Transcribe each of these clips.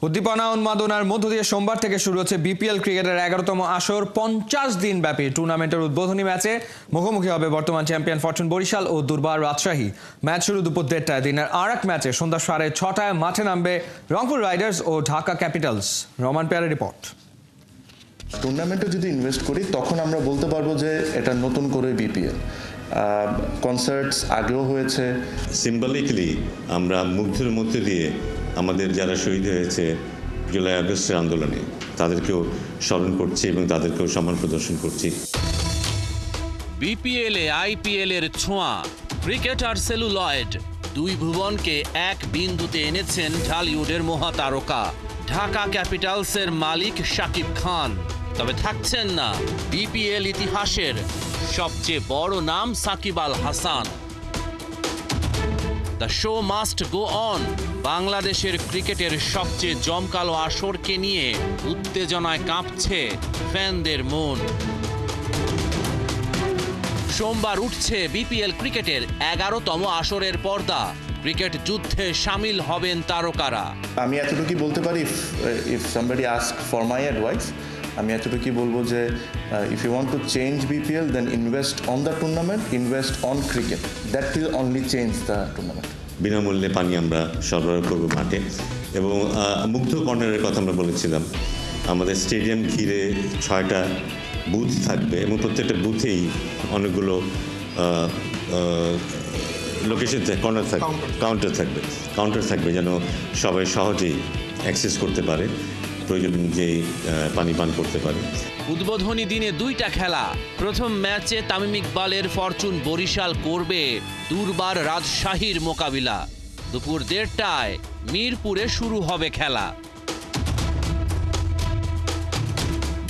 উদ্দীপনা উন্মাদনার মধ্য দিয়ে সোমবার থেকে শুরু হচ্ছে বিপিএল ক্রিকেটের 11তম আসর। 50 দিন ব্যাপী টুর্নামেন্টের উদ্বোধনী ম্যাচে মুখোমুখি হবে বর্তমান চ্যাম্পিয়ন ফরচুন বরিশাল ও দুর্বার রাজশাহী। ম্যাচ শুরু দুপুর 1:30টায়। দিনের আর এক ম্যাচে সন্ধ্যা 6:30টায় মাঠে নামবে রংপুর রাইডার্স ও ঢাকা ক্যাপিটালস। রহমান পেয়ারের রিপোর্ট। টুর্নামেন্টে যদি ইনভেস্ট করি তখন আমরা বলতে পারবো যে এটা নতুন করে বিপিএল। কনসার্টস আগেও হয়েছে। সিম্বলিকলি আমরা মুগ্ধের মধ্যে দিয়ে আমাদের যারা শহীদ হয়েছে জুলাই আগস্টের আন্দোলনে তাদেরকেও স্মরণ করছি এবং তাদেরকেও সম্মান প্রদর্শন করছি। বিপিএলে আইপিএলের ছোঁয়া, ক্রিকেট আর সেলুলয়েড দুই ভুবনকে এক বিন্দুতে এনেছেন ঢালিউডের মহাতারকা ঢাকা ক্যাপিটালসের মালিক শাকিব খান। তবে থাকছেন না বিপিএল ইতিহাসের সবচেয়ে বড় নাম Shakib Al Hasan. The show must go on. বাংলাদেশের ক্রিকেটের সবচেয়ে জমকালো আসরকে নিয়ে উত্তেজনায় কাঁপছে ফ্যানদের মন। সোমবার উঠছে বিপিএল ক্রিকেটের 11তম আসরের পর্দা। ক্রিকেট যুদ্ধে সামিল হবেন তারকারা। আমি এতটুকুই বলতে পারি, if somebody ask for my advice, আমি এতটুকুই বলবো যে if you want to change BPL then invest on the tournament, invest on cricket. That will only change the tournament. বিনামূল্যে পানি আমরা সরবরাহ করব মাঠে, এবং মুগ্ধ কর্নারের কথা আমরা বলেছিলাম। আমাদের স্টেডিয়াম ঘিরে 6টা বুথ থাকবে এবং প্রত্যেকটা বুথেই অনেকগুলো লোকেশন কর্নার থাকবে, কাউন্টার থাকবে যেন সবাই সহজেই অ্যাক্সেস করতে পারে, প্রয়োজন অনুযায়ী পানি পান করতে পারে। উদ্বোধনী দিনে 2টা খেলা। প্রথম ম্যাচে তামিম ইকবালের ফরচুন বরিশাল করবে দুর্বার রাজশাহীর মোকাবিলা। দুপুর 1:30টায় মিরপুরে শুরু হবে খেলা।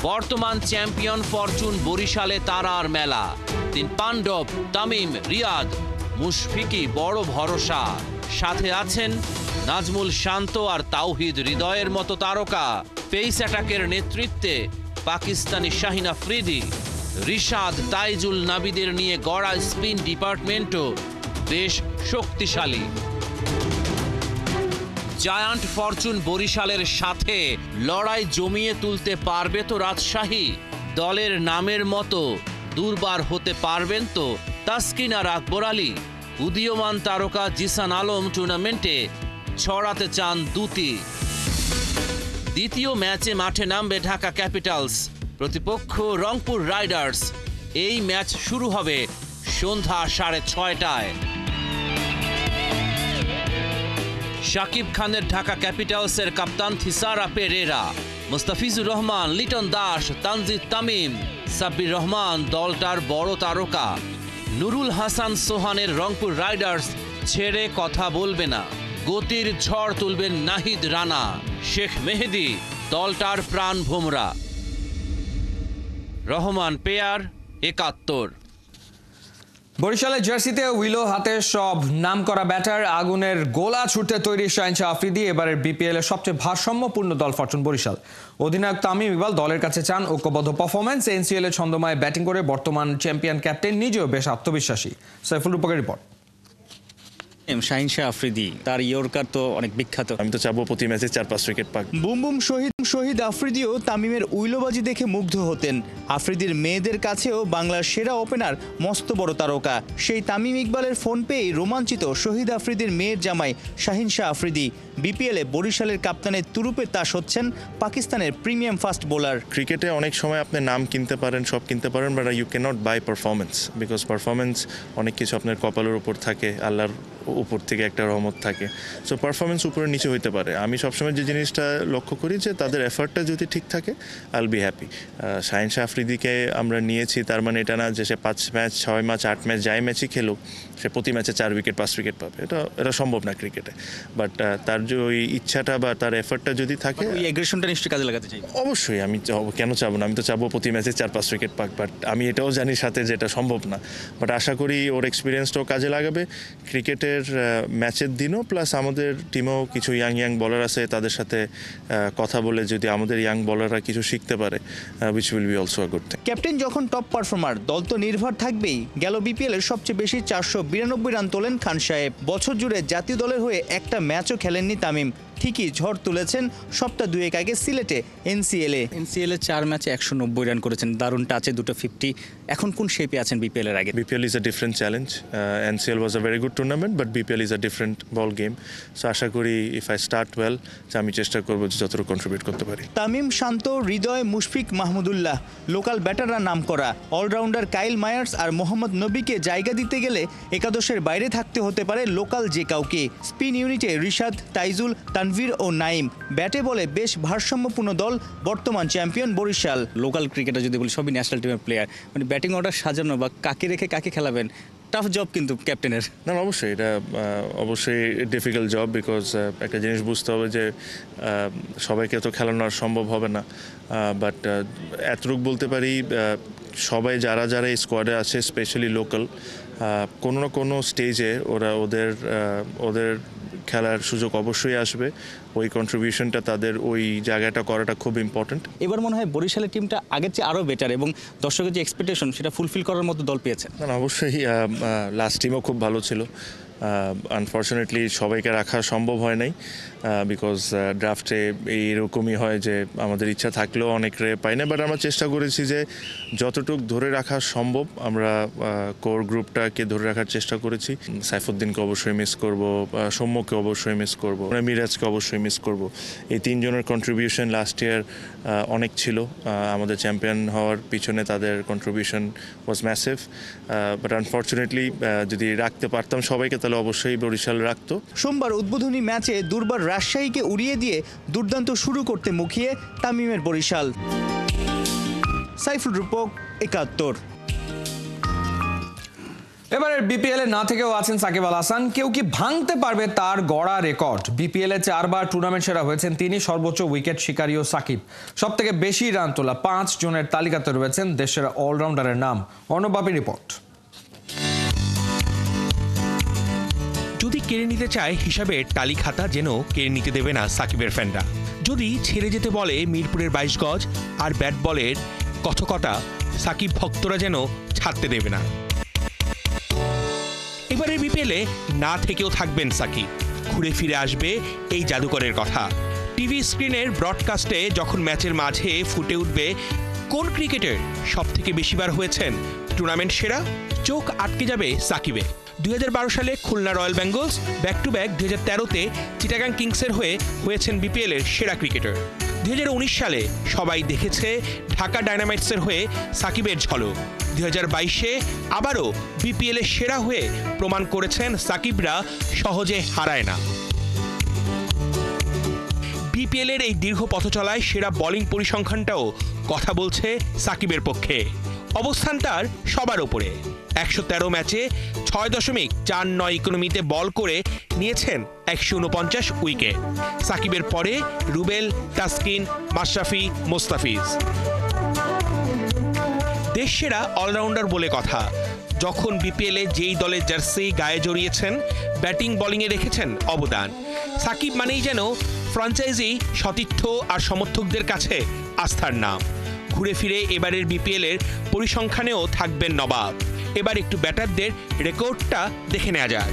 বর্তমান চ্যাম্পিয়ন ফরচুন বরিশালে তারার মেলা। 3 পাণ্ডব তামিম, রিয়াদ, মুশফিকি বড় ভরসা। সাথে আছেন নাজমুল শান্ত আর তাওহিদ হৃদয়ের মতো তারকা। পেস অ্যাটাকের নেতৃত্বে পাকিস্তানি শাহিন আফ্রিদি, রিশাদ, তাইজুল নাবিদের নিয়ে গড়া স্পিন ডিপার্টমেন্টও বেশ শক্তিশালী। জায়ান্ট ফরচুন বরিশালের সাথে লড়াই জমিয়ে তুলতে পারবে তো রাজশাহী? দলের নামের মতো দুর্বার হতে পারবেন তো তাসকিন আর আকবর আলী? উদীয়মান তারকা জিসান আলম টুর্নামেন্টে ছড়াতে চান দুটি। দ্বিতীয় ম্যাচে মাঠে নামবে ঢাকা ক্যাপিটালস, প্রতিপক্ষ রংপুর রাইডার্স। এই ম্যাচ শুরু হবে সন্ধ্যা 6:30টায়। শাকিব খানের ঢাকা ক্যাপিটালসের কাপ্তান থিসারা পেরেরা, মুস্তাফিজুর রহমান, লিটন দাস, তানজিদ তামিম, সাব্বির রহমান দলটার বড় তারকা। নুরুল হাসান সোহানের রংপুর রাইডার্স ছেড়ে কথা বলবে না। গতির ঝড় তুলবেন নাহিদ রানা, শেখ মেহেদি দলটার প্রাণ ভোমরা। রহমান পেয়ার, 71। বরিশালের জার্সিতে উইলো হাতে সব নামকরা ব্যাটার, আগুনের গোলা ছুটতে তৈরি শাহিন আফ্রিদি। এবারের বিপিএল এর সবচেয়ে ভারসাম্যপূর্ণ দল ফরচুন বরিশাল। অধিনায়ক তামিম ইকবাল দলের কাছে চান ঐক্যবদ্ধ পারফরম্যান্স। এনসিএল এর ছন্দময় ব্যাটিং করে বর্তমান চ্যাম্পিয়ন ক্যাপ্টেন নিজেও বেশ আত্মবিশ্বাসী। সাইফুল রূপকের রিপোর্ট। শাহিন আফ্রিদি, তার ইয়র্কার তো অনেক বিখ্যাত। আমি তো চাবো প্রতি ম্যাচে 4-5 উইকেট পাক। বুম বুম শহীদ আফ্রিদিও তামিমের উইলোবাজি দেখে মুগ্ধ হতেন। আফ্রিদির মেয়েদের কাছেও বাংলার সেরা ওপেনার, মস্ত বড় তারকা। সেই তামিম ইকবালের ফোন পেয়েই রোমাঞ্চিত শহীদ আফ্রিদির মেয়ের জামাই শাহিন আফ্রিদি। বিপিএলে বরিশালের কাপ্তানের তুরুপে তাস হচ্ছেন পাকিস্তানের প্রিমিয়াম ফাস্ট বোলার। ক্রিকেটে অনেক সময় আপনি নাম কিনতে পারেন, সব কিনতে পারেন, but you cannot buy performance, because performance অনেক কিছু আপনার কপালের উপর থাকে, আল্লাহর উপর থেকে একটা রহমত থাকে। সো পারফরমেন্স উপরে নিচে হইতে পারে। আমি সবসময় যে জিনিসটা লক্ষ্য করি যে তাদের এফার্টটা যদি ঠিক থাকে, আইল বি হ্যাপি। শাহিন আফ্রিদিকে আমরা নিয়েছি, তার মানে এটা না যে সে 5 ম্যাচ 6 ম্যাচ 8 ম্যাচ যাই ম্যাচই খেলুক সে প্রতি ম্যাচে 4 উইকেট 5 উইকেট পাবে। এটা সম্ভব না ক্রিকেটে। বাট তার যে ওই ইচ্ছাটা বা তার এফার্টটা যদি থাকে, ওই এগ্রেশনটা নিশ্চয়ই কাজে লাগাতে চাই। অবশ্যই আমি কেন চাবো না? আমি তো চাবো প্রতি ম্যাচে 4-5 উইকেট পাক। বাট আমি এটাও জানি সাথে যে এটা সম্ভব না। বাট আশা করি ওর এক্সপিরিয়েন্সটাও কাজে লাগাবে ক্রিকেটের ম্যাচের দিনও। প্লাস আমাদের টিমেও কিছু ইয়াং বলার আছে, তাদের সাথে কথা বলে যদি আমাদের ইয়াং বলাররা কিছু শিখতে পারে, which will be also a good thing. Captain যখন টপ পারফর্মার, দল তো নির্ভর থাকবেই। গেল বিপিএল এর সবচেয়ে বেশি 492 রান তোলেন খান সাহেব। বছর জুড়ে জাতীয় দলের হয়ে একটা ম্যাচও খেলেননি তামিম। ঠিকই ঝড় তুলেছেন সপ্তাহ দুয়েক আগে সিলেটে এনসিএলে। এনসিএল এর 4 ম্যাচে 190 রান করেছেন, দারুণ টাচে দুটো 50। এখন কোন শেপে আছেন বিপিএল এর আগে? BPL is a different challenge. NCL was a very good tournament, but BPL is a different ball game. So আশা করি if I start well, যে আমি চেষ্টা করব যে যতটুকু কন্ট্রিবিউট করতে পারি। তামিম, শান্ত, হৃদয়, মুশফিক মাহমুদুল্লাহ, লোকাল ব্যাটাররা নাম করা। অলরাউন্ডার কাইল মায়ার্স আর মোহাম্মদ নবীকে জায়গা দিতে গেলে একাদশের বাইরে থাকতে হতে পারে লোকাল যে কাউকে। স্পিন ইউনিটে রিশাদ, তাইজুল, তানভীর ও নাইম। ব্যাটে বলে বেশ ভারসাম্যপূর্ণ দল বর্তমান চ্যাম্পিয়ন বরিশাল। লোকাল ক্রিকেটার যদি বলি সবই ন্যাশনাল টিমের প্লেয়ার, মানে ব্যাটিং অর্ডার সাজানো বা কাকে রেখে কাকে খেলাবেন, টাফ জব কিন্তু ক্যাপ্টেনের। না অবশ্যই এটা অবশ্যই ডিফিকাল্ট জব, বিকজ একটা জিনিস বুঝতে হবে যে সবাইকে তো খেলানো আর সম্ভব হবে না, বাট এতটুকু বলতে পারি সবাই যারা যারা এই স্কোয়াডে আছে স্পেশালি লোকাল, কোনো না কোনো স্টেজে ওরা ওদের খেলার সুযোগ অবশ্যই আসবে। ওই কন্ট্রিবিউশনটা তাদের ওই জায়গাটা করাটা খুব ইম্পর্টেন্ট। এবার মনে হয় বরিশালের টিমটা আগের চেয়ে আরও বেটার এবং দর্শকের যে এক্সপেকটেশন সেটা ফুলফিল করার মতো দল পেয়েছে। না অবশ্যই লাস্ট টিমও খুব ভালো ছিল। আনফর্চুনেটলি সবাইকে রাখা সম্ভব হয় নাই, বিকজ ড্রাফটে এইরকমই হয় যে আমাদের ইচ্ছা থাকলেও অনেকে পাই না, বাট আমরা চেষ্টা করেছি যে যতটুকু ধরে রাখা সম্ভব আমরা কোর গ্রুপটাকে ধরে রাখার চেষ্টা করেছি। সাইফুদ্দিনকে অবশ্যই মিস করব, সৌম্যকে অবশ্যই মিস করব, মিরাজকে অবশ্যই মিস করব। এই তিনজনের কন্ট্রিবিউশন লাস্ট ইয়ার অনেক ছিল, আমাদের চ্যাম্পিয়ন হওয়ার পিছনে তাদের contribution was massive, but unfortunately যদি রাখতে পারতাম সবাইকে তাহলে অবশ্যই বরিশাল রাখতো। সোমবার উদ্বোধনী ম্যাচে দুর্বার রাজশাহীকে উড়িয়ে দিয়ে দুর্দান্ত শুরু করতে মুখিয়ে তামিমের বরিশাল। সাইফুল রূপক, ৭১। এবারের বিপিএল এ না থেকেও আছেন সাকিব আল হাসান। কেউ কি ভাঙতে পারবে তার গড়া রেকর্ড? বিপিএল এ 4 বার টুর্নামেন্ট সেরা হয়েছেন তিনি। সর্বোচ্চ উইকেট শিকারীও সাকিব। সবথেকে বেশি রান তোলা 5 জনের তালিকাতে রয়েছেন দেশের অলরাউন্ডারের নাম। অর্ণবাপী রিপোর্ট। যদি কেড়ে নিতে চায় হিসাবের টালি খাতা যেন কেড়ে নিতে দেবে না সাকিবের ফ্যানরা। যদি ছেড়ে যেতে বলে মিরপুরের 22 গজ আর ব্যাট বলের কথকতা, সাকিব ভক্তরা যেন ছাড়তে দেবে না। এবারের বিপিএলে না থেকেও থাকবেন সাকিব। ঘুরে ফিরে আসবে এই জাদুকরের কথা। টিভি স্ক্রিনের ব্রডকাস্টে যখন ম্যাচের মাঝে ফুটে উঠবে কোন ক্রিকেটার সব থেকে বেশিবার হয়েছেন টুর্নামেন্ট সেরা, চোখ আটকে যাবে সাকিবে। 2012 সালে Khulna royal Bengals, back to back 2013-তে চিটাগাং কিংসের হয়ে হয়েছেন বিপিএলের সেরা ক্রিকেটার। 2019 সালে সবাই দেখেছে ঢাকা ডায়নামাইটসের হয়ে সাকিবের ঝলক। 2022-এ আবারও বিপিএলের সেরা হয়ে প্রমাণ করেছেন সাকিবরা সহজে হারায় না। বিপিএলের এই দীর্ঘ পথচলায় সেরা বোলিং পরিসংখ্যানটাও কথা বলছে সাকিবের পক্ষে। অবস্থান তার সবার ওপরে। 113 ম্যাচে 6.49 ইকোনমিতে বল করে নিয়েছেন 149 উইকেট। সাকিবের পরে রুবেল, তাসকিন, মাশরাফি, মোস্তাফিজ। দেশসেরা অলরাউন্ডার বলে কথা। যখন বিপিএলে যেই দলের জার্সি গায়ে জড়িয়েছেন, ব্যাটিং বোলিংয়ে রেখেছেন অবদান। সাকিব মানেই যেন ফ্র্যাঞ্চাইজি, সতীর্থ আর সমর্থকদের কাছে আস্থার নাম। ঘুরে ফিরে এবারের বিপিএলের পরিসংখ্যানেও থাকবেন নবাব। এবার একটু ব্যাটারদের রেকর্ডটা দেখে নেওয়া যাক।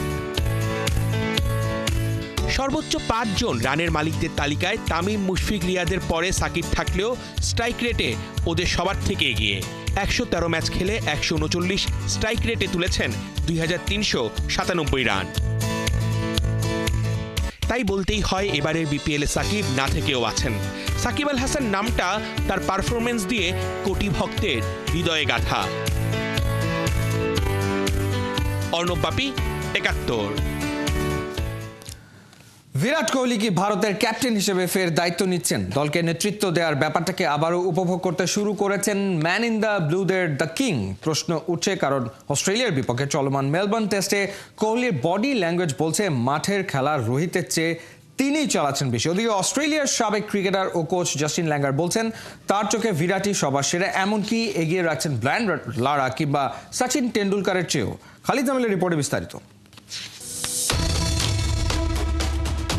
সর্বোচ্চ 5 জন রানের মালিকদের তালিকায় তামিম, মুশফিক, রিয়াদের পরে সাকিব থাকলেও স্ট্রাইক রেটে ওদের সবার থেকে এগিয়ে। 113 ম্যাচ খেলে 139 স্ট্রাইক রেটে তুলেছেন 2397 রান। তাই বলতেই হয় এবারের বিপিএলে সাকিব না থেকেও আছেন। সাকিব আল হাসান নামটা তার পারফরমেন্স দিয়ে কোটি ভক্তের হৃদয়ে গাঁথা। অর্ণবাপী, ৭১। বিরাট কোহলি কি ভারতের ক্যাপ্টেন হিসেবে ফের দায়িত্ব নিচ্ছেন? দলকে নেতৃত্ব দেওয়ার ব্যাপারটাকে আবারও উপভোগ করতে শুরু করেছেন ম্যান ইন দ্য ব্লুদের দ্য কিং। প্রশ্ন উঠছে কারণ অস্ট্রেলিয়ার বিপক্ষে চলমান মেলবোর্ন টেস্টে কোহলির বডি ল্যাঙ্গুয়েজ বলছে মাঠের খেলা রোহিতের চেয়ে তিনিই চালাচ্ছেন বেশি। ওদিকে অস্ট্রেলিয়ার সাবেক ক্রিকেটার ও কোচ জাস্টিন ল্যাঙ্গার বলছেন তার চোখে বিরাটই সবার সেরা, এমনকি এগিয়ে রাখছেন ব্রায়ান লারা কিংবা সচিন টেন্ডুলকারের চেয়েও। খালিদ জামিলের রিপোর্টে বিস্তারিত।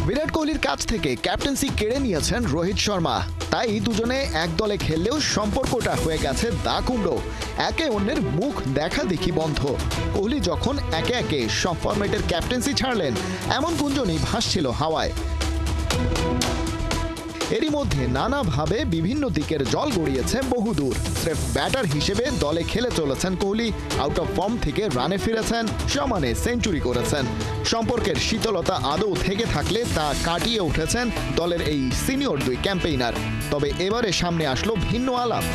বিরাট কোহলির কাছ থেকে ক্যাপ্টেন্সি কেড়ে নিয়েছেন রোহিত শর্মা। তাই দুজনে এক দলে খেললেও সম্পর্কটা হয়ে গেছে দা কুমড়ো। একে অন্যের মুখ দেখা দেখি বন্ধ। কোহলি যখন একে একে সব ফরম্যাটের ক্যাপ্টেন্সি ছাড়লেন, এমন গুঞ্জনই ভাসছিল হাওয়ায়। এরই মধ্যে নানাভাবে বিভিন্ন দিকের জল গড়িয়েছে বহুদূর। স্রেফ ব্যাটার হিসেবে দলে খেলে চলেছেন কোহলি, আউট অফ ফর্ম থেকে রানে ফিরেছেন, সমানে সেঞ্চুরি করেছেন। সম্পর্কের শীতলতা আদৌ থেকে থাকলে তা কাটিয়ে উঠেছেন দলের এই সিনিয়র দুই ক্যাম্পেইনার। তবে এবারে সামনে আসলো ভিন্ন আলাপ।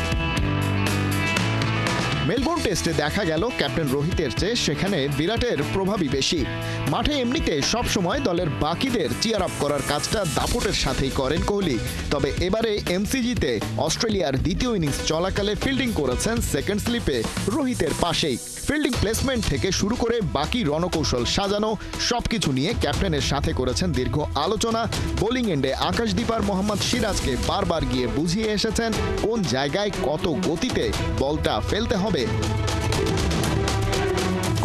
মেলবোর্ন টেস্টে দেখা গেল ক্যাপ্টেন রোহিতের চেয়ে সেখানে বিরাটের প্রভাবই বেশি। মাঠে এমনিতে সবসময় দলের বাকিদের চিয়ার আপ করার কাজটা দাপটের সাথেই করেন কোহলি। তবে এবারে এমসিজিতে অস্ট্রেলিয়ার দ্বিতীয় ইনিংস চলাকালে ফিল্ডিং করেছেন সেকেন্ড স্লিপে রোহিতের পাশেই। ফিল্ডিং প্লেসমেন্ট থেকে শুরু করে বাকি রণকৌশল সাজানো সবকিছু নিয়ে ক্যাপ্টেনের সাথে করেছেন দীর্ঘ আলোচনা। বোলিং এন্ডে আকাশদীপ আর মোহাম্মদ সিরাজকে বারবার গিয়ে বুঝিয়ে এসেছেন কোন জায়গায় কত গতিতে বলটা ফেলতে হবে।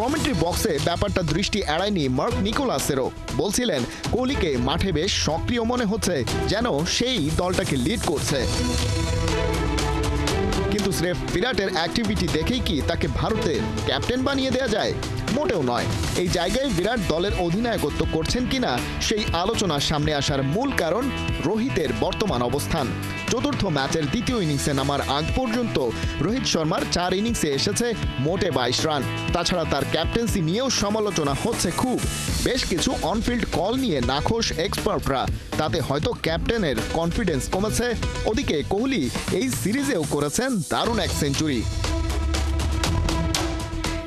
কমেন্ট্রি বক্সে ব্যাপারটা দৃষ্টি এড়ায়নি মার্ক নিকোলাসেরও। বলছিলেন কোহলিকে মাঠে বেশ সক্রিয় মনে হচ্ছে, যেন সেই দলটাকে লিড করছে। কিন্তু স্রেফ বিরাটের অ্যাক্টিভিটি দেখেই কি তাকে ভারতের ক্যাপ্টেন বানিয়ে দেয়া যায়? মোটেও নয়। এই জায়গায় বিরাট দলের অধিনায়কত্ব করছেন কিনা সেই আলোচনা সামনে আসার মূল কারণ রোহিতের বর্তমান অবস্থান। চতুর্থ ম্যাচের দ্বিতীয় ইনিংসে নামার আগ পর্যন্ত রোহিত শর্মার 4 ইনিংসে এসেছে মোটে 22 রান। তাছাড়া তার ক্যাপ্টেন্সি নিয়েও সমালোচনা হচ্ছে খুব। বেশ কিছু অনফিল্ড কল নিয়ে নাখোশ এক্সপার্টরা। তাতে হয়তো ক্যাপ্টেনের কনফিডেন্স কমেছে। ওদিকে কোহলি এই সিরিজেও করেছেন দারুণ এক সেঞ্চুরি।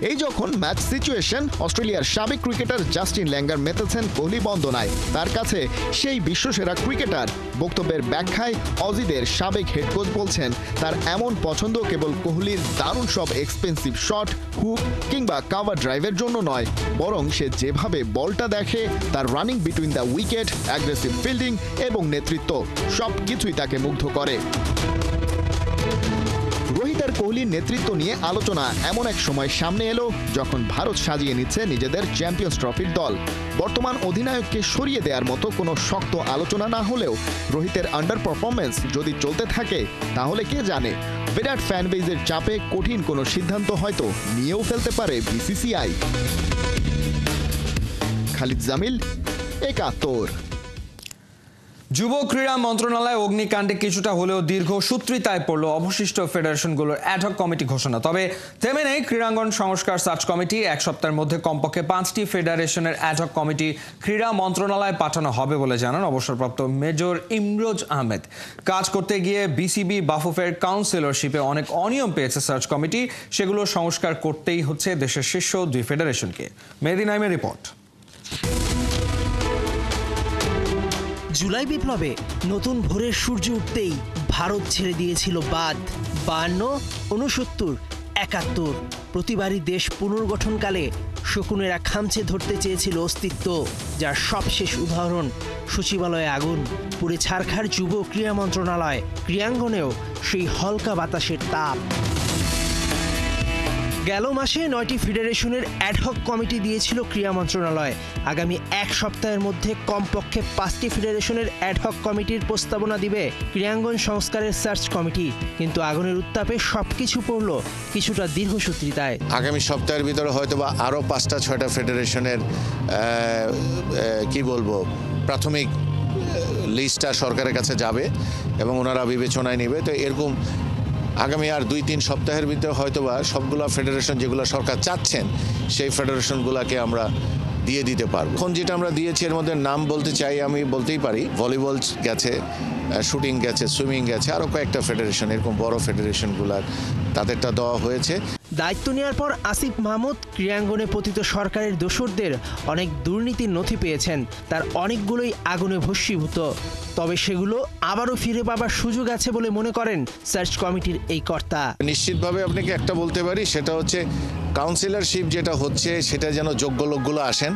এই যখন ম্যাচ সিচুয়েশন, অস্ট্রেলিয়ার সাবেক ক্রিকেটার জাস্টিন ল্যাঙ্গার মেতেছেন কোহলি বন্দনায়। তার কাছে সেই বিশ্বসেরা ক্রিকেটার। বক্তব্যের ব্যাখ্যায় অজিদের সাবেক হেড কোচ বলছেন তার এমন পছন্দ কেবল কোহলির দারুণ সব এক্সপেন্সিভ শট, হুক কিংবা কাভার ড্রাইভের জন্য নয়, বরং সে যেভাবে বলটা দেখে, তার running between the wicket, aggressive fielding এবং নেতৃত্ব সব কিছুই তাকে মুগ্ধ করে। রোহিত আর কোহলির নেতৃত্ব নিয়ে আলোচনা এমন এক সময় সামনে এলো যখন ভারত সাজিয়ে নিচ্ছে নিজেদের চ্যাম্পিয়ন্স ট্রফির দল। বর্তমান অধিনায়ককে সরিয়ে দেওয়ার মতো কোনো শক্ত আলোচনা না হলেও রোহিতের আন্ডার পারফরমেন্স যদি চলতে থাকে তাহলে কে জানে বিরাট ফ্যান বেজের চাপে কঠিন কোনো সিদ্ধান্ত হয়তো নিয়েও ফেলতে পারে বিসিসিআই। খালিদ জামিল, একাত্তর। যুব ক্রীড়া মন্ত্রণালয় অগ্নিকাণ্ডে কিছুটা হলেও দীর্ঘ সূত্রিতায় পড়ল অবশিষ্ট ফেডারেশনগুলোর অ্যাডহক কমিটি ঘোষণা। তবে থেমে নেই ক্রীড়াঙ্গন সংস্কার সার্চ কমিটি। এক সপ্তাহের মধ্যে কমপক্ষে 5টি ফেডারেশনের অ্যাডহক কমিটি ক্রীড়া মন্ত্রণালয়ে পাঠানো হবে বলে জানান অবসরপ্রাপ্ত মেজর ইমরোজ আহমেদ। কাজ করতে গিয়ে বিসিবি বাফুফের কাউন্সিলরশিপে অনেক অনিয়ম পেয়েছে সার্চ কমিটি। সেগুলো সংস্কার করতেই হচ্ছে দেশের শীর্ষ 2 ফেডারেশনকে। মেহেদী নাইমের রিপোর্ট। জুলাই বিপ্লবে নতুন ভোরের সূর্য উঠতেই ভারত ছেড়ে দিয়েছিল বাদ। 52, 69, 71 প্রতিবারই দেশ পুনর্গঠনকালে শকুনেরা খামচে ধরতে চেয়েছিল অস্তিত্ব, যার সবশেষ উদাহরণ সচিবালয়ে আগুন, পুড়ে ছারখার যুব ক্রীড়া মন্ত্রণালয়। ক্রীড়াঙ্গনেও সেই হলকা বাতাসের তাপ। গেল মাসে 9টি ফেডারেশনের অ্যাডহক কমিটি দিয়েছিল ক্রীড়া মন্ত্রণালয়। আগামী এক সপ্তাহের মধ্যে কমপক্ষে 5টি ফেডারেশনের অ্যাডহক কমিটির প্রস্তাবনা দিবে ক্রীড়াঙ্গন সংস্কারের সার্চ কমিটি। কিন্তু আগুনের উত্তাপে সবকিছু পড়ল কিছুটা দীর্ঘসূত্রিতায়। আগামী সপ্তাহের ভিতরে হয়তোবা আরও 5টা-6টা ফেডারেশনের প্রাথমিক লিস্টটা সরকারের কাছে যাবে এবং ওনারা বিবেচনায় নেবে। তো এরকম আগামী আর 2-3 সপ্তাহের ভিতরে হয়তোবা সবগুলো ফেডারেশন যেগুলো সরকার চাচ্ছেন সেই ফেডারেশনগুলোকে আমরা দিয়ে দিতে পারবো। এখন যেটা আমরা দিয়েছি এর মধ্যে নাম বলতে চাই, আমি বলতেই পারি ভলিবল গেছে, শুটিং গেছে, সুইমিং গেছে, আরও কয়েকটা ফেডারেশন এরকম বড় ফেডারেশনগুলার তাদেরটা দেওয়া হয়েছে। দায়িত্ব নেওয়ার পর আসিফ মাহমুদ ক্রীড়াঙ্গনে পতিত সরকারের দোসরদের অনেক দুর্নীতির নথি পেয়েছেন। তার অনেকগুলোই আগুনে ভস্মীভূত। তবে সেগুলো আবারও ফিরে পাবার সুযোগ আছে বলে মনে করেন সার্চ কমিটির এই কর্তা। নিশ্চিতভাবে আপনাকে একটা বলতে পারি, সেটা হচ্ছে কাউন্সিলরশিপ যেটা হচ্ছে সেটা যেন যোগ্য লোকগুলো আসেন,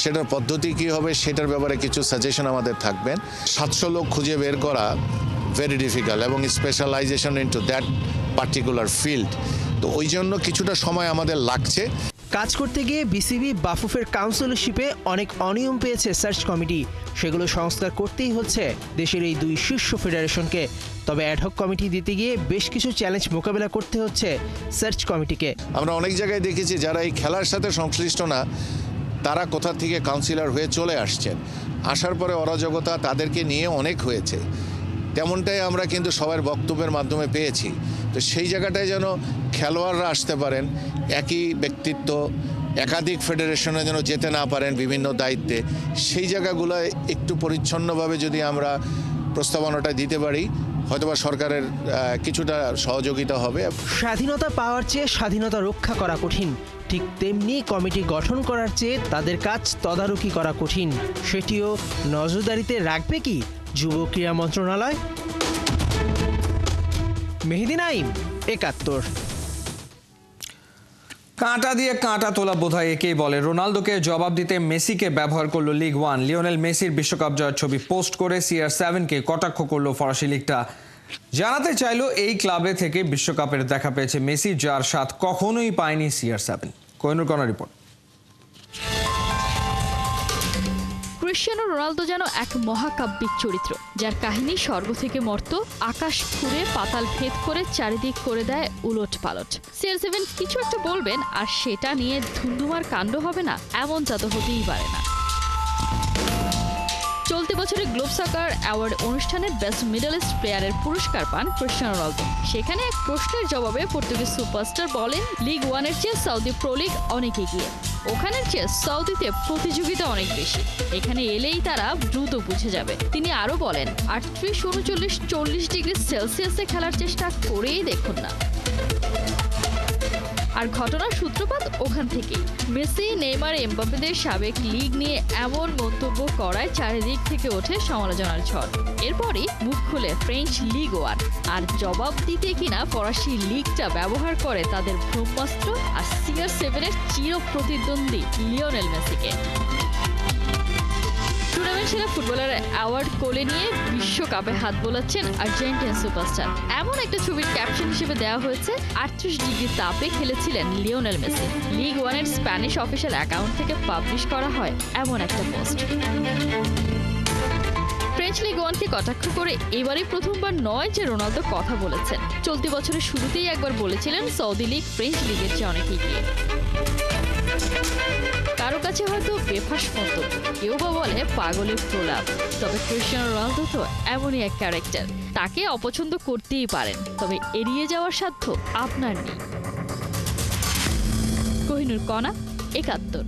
সেটার পদ্ধতি কী হবে সেটার ব্যাপারে কিছু সাজেশন আমাদের থাকবেন। 700 লোক খুঁজে বের করা ভেরি ডিফিকাল্ট এবং specialization into that particular field. তো ওই জন্য কিছুটা সময় আমাদের লাগছে। কাজ করতে গিয়ে বিসিবি বাফুফের কাউন্সিলরশিপে অনেক অনিয়ম পেয়েছে সার্চ কমিটি। সেগুলো সংস্কার করতেই হচ্ছে দেশের এই 2 শীর্ষ ফেডারেশনকে। তবে অ্যাডহক কমিটি দিতে গিয়ে বেশ কিছু চ্যালেঞ্জ মোকাবেলা করতে হচ্ছে সার্চ কমিটিকে। আমরা অনেক জায়গায় দেখেছি যারা এই খেলার সাথে সংশ্লিষ্ট না, তারা কোথা থেকে কাউন্সিলর হয়ে চলে আসছেন, আসার পরে অরাজকতা তাদেরকে নিয়ে অনেক হয়েছে, তেমনটাই আমরা কিন্তু সবার বক্তব্যের মাধ্যমে পেয়েছি। তো সেই জায়গাটায় যেন খেলোয়াড়রা আসতে পারেন, একই ব্যক্তিত্ব একাধিক ফেডারেশনে যেন যেতে না পারেন বিভিন্ন দায়িত্বে, সেই জায়গাগুলো একটু পরিচ্ছন্নভাবে যদি আমরা প্রস্তাবনাটা দিতে পারি, হয়তোবা সরকারের কিছুটা সহযোগিতা হবে। স্বাধীনতা পাওয়ার চেয়ে স্বাধীনতা রক্ষা করা কঠিন, ঠিক তেমনি কমিটি গঠন করার চেয়ে তাদের কাজ তদারকি করা কঠিন। সেটিও নজরদারিতে রাখবে কি যুব ক্রীড়া মন্ত্রণালয়? মেহেদী নাইম, ৭১। কাঁটা দিয়ে কাঁটা তোলা বোধহয় একেই বলে। রোনালদোকে জবাব দিতে মেসিকে ব্যবহার করলো লিগ ওয়ান। লিওনেল মেসির বিশ্বকাপ জয়ের ছবি পোস্ট করে CR7কে কটাক্ষ করলো ফরাসি লিগটা। জানাতে চাইলো এই ক্লাবে থেকে বিশ্বকাপের দেখা পেয়েছে মেসি, যার স্বাদ কখনোই পায়নি CR7। কোহিনুর কণা রিপোর্ট। ক্রিশ্চিয়ানো রোনালদো যেন এক মহাকাব্যিক চরিত্র, যার কাহিনী স্বর্গ থেকে মর্ত, আকাশ ফুঁড়ে পাতাল ভেদ করে চারিদিক করে দেয় উলট পালট। CR7 কিছু একটা বলবেন আর সেটা নিয়ে ধুন্ধুমার কাণ্ড হবে না, এমনটা তো হতেই পারে না। চলতি বছরে গ্লোব সকার অ্যাওয়ার্ড অনুষ্ঠানে বেস্ট মিডল ইস্ট প্লেয়ারের পুরস্কার পান ক্রিশ্চিয়ানো রোনালদো। সেখানে এক প্রশ্নের জবাবে পর্তুগিজ সুপারস্টার বলেন, লিগ ওয়ানের চেয়ে সৌদি প্রো লিগ অনেক এগিয়ে, ওখানের চেয়ে সৌদিতে প্রতিযোগিতা অনেক বেশি, এখানে এলেই তারা দ্রুত বুঝে যাবে। তিনি আরও বলেন, ৩৮, ৩৯, ৪০ ডিগ্রি সেলসিয়াসে খেলার চেষ্টা করেই দেখুন না। আর ঘটনার সূত্রপাত ওখান থেকেই। মেসি, নেইমার, এমবাপ্পেদের সাবেক লিগ নিয়ে এমন মন্তব্য করায় চারিদিক থেকে ওঠে সমালোচনার ঝড়। এরপরই মুখ খুলে ফ্রেঞ্চ লিগ ওয়ান, আর জবাব দিতে কিনা ফরাসি লিগটা ব্যবহার করে তাদের ব্রহ্মাস্ত্র আর CR7-এর চির প্রতিদ্বন্দ্বী লিওনেল মেসিকে। টুর্নামেন্ট সেরা ফুটবলার অ্যাওয়ার্ড কোলে নিয়ে বিশ্বকাপে হাত বোলাচ্ছেন আর্জেন্টিনা সুপারস্টার। এমন একটা ছবির ক্যাপশন হিসেবে দেওয়া হয়েছে, ৩৮ ডিগ্রি তাপে খেলেছিলেন লিওনেল মেসি। লিগ ওয়ানের স্প্যানিশ অফিসিয়াল অ্যাকাউন্ট থেকে পাবলিশ করা হয় এমন একটা পোস্ট। ফ্রেঞ্চ লিগ ওয়ানকে কটাক্ষ করে এবারই প্রথমবার নয় যে রোনালদো কথা বলেছেন। চলতি বছরের শুরুতেই একবার বলেছিলেন সৌদি লিগ ফ্রেঞ্চ লিগের চেয়ে অনেক এগিয়ে। কারো কাছে হয়তো বেফাস মন্তব্য, কেউ বা বলে পাগলের প্রলাপ, তবে ক্রিশ্চিয়ানো রোনালদো তো এমনই এক ক্যারেক্টার, তাকে অপছন্দ করতেই পারেন, তবে এড়িয়ে যাওয়ার সাধ্য আপনার নেই। কোহিনুর কণা, ৭১।